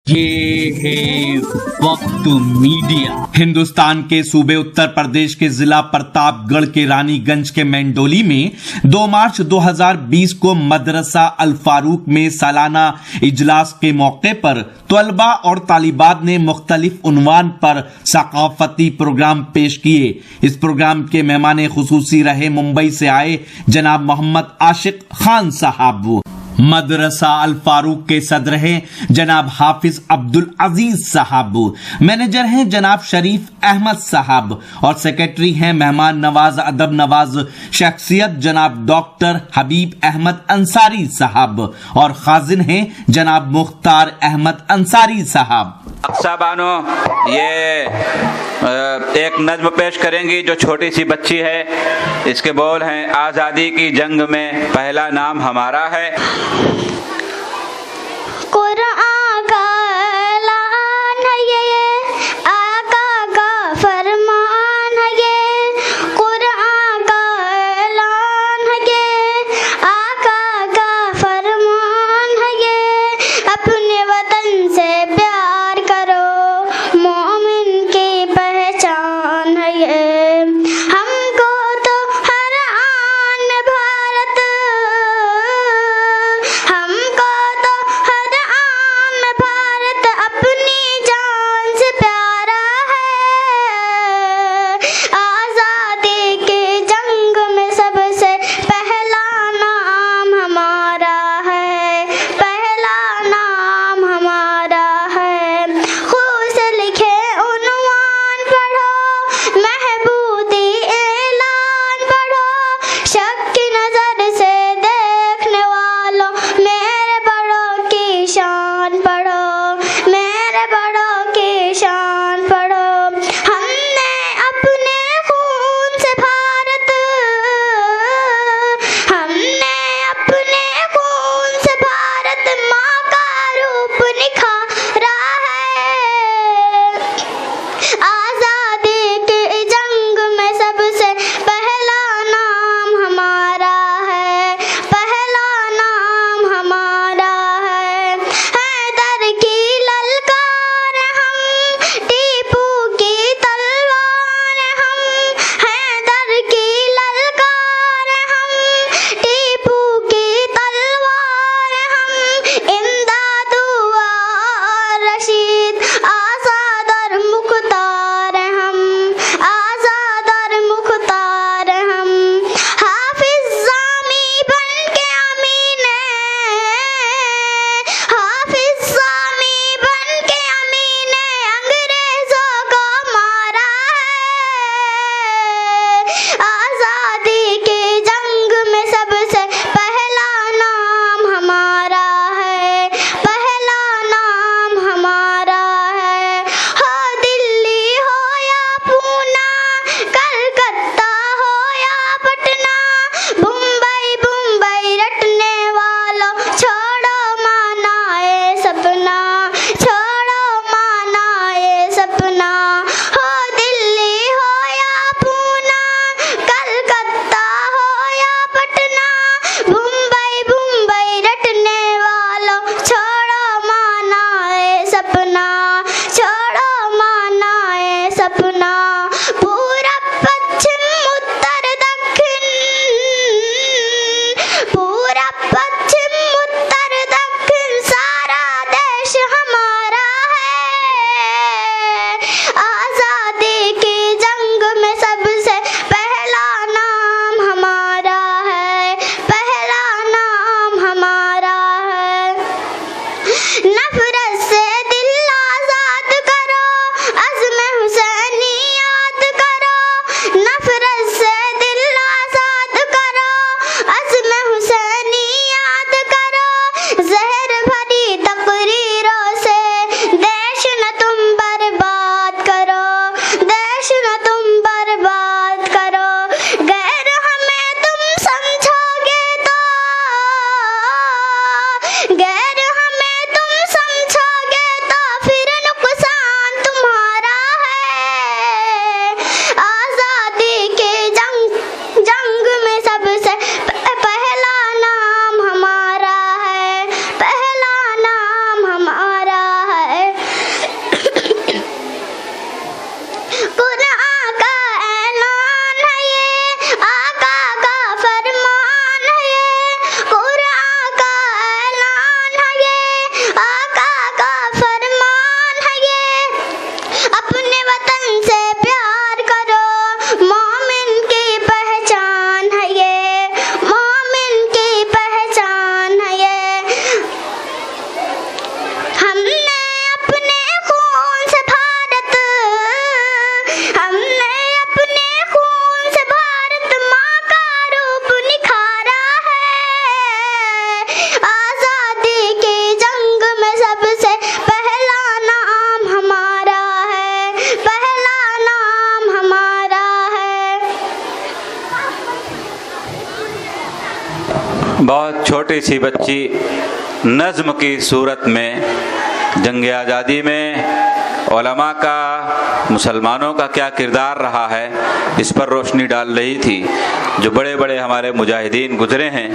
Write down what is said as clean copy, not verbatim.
ये है वक्त मीडिया। हिंदुस्तान के सूबे उत्तर प्रदेश के जिला प्रतापगढ़ के रानीगंज के मेंडोली में 2 मार्च 2020 को मदरसा अल फारूक में सालाना इजलास के मौके पर तलबा और तालिबात ने मुख्तलिफ उन्वान पर सकाफती प्रोग्राम पेश किए। इस प्रोग्राम के मेहमान खुसूसी रहे मुंबई से आए जनाब मोहम्मद आशिक खान साहब। मदरसा अल फारूक के सदर हैं जनाब हाफिज अब्दुल अजीज साहब, मैनेजर हैं जनाब शरीफ अहमद साहब और सेक्रेटरी हैं मेहमान नवाज अदब नवाज शख्सियत जनाब डॉक्टर हबीब अहमद अंसारी साहब और खाजिन हैं जनाब मुख्तार अहमद अंसारी साहब। साहबानो ये एक नज्म पेश करेंगी जो छोटी सी बच्ची है। इसके बोल हैं, आज़ादी की जंग में पहला नाम हमारा है। कुरान का ऐलान है ये, आका का फरमान है ये। कुरान का ऐलान है ये, आका का फरमान है ये। अपने वतन से प्यार करो, मोमिन की पहचान है ये। हमको तो हर आन में भारत, हम बहुत छोटी सी बच्ची नज़्म की सूरत में जंग आज़ादी में उलमा का, मुसलमानों का क्या किरदार रहा है, इस पर रोशनी डाल रही थी। जो बड़े बड़े हमारे मुजाहिदीन गुजरे हैं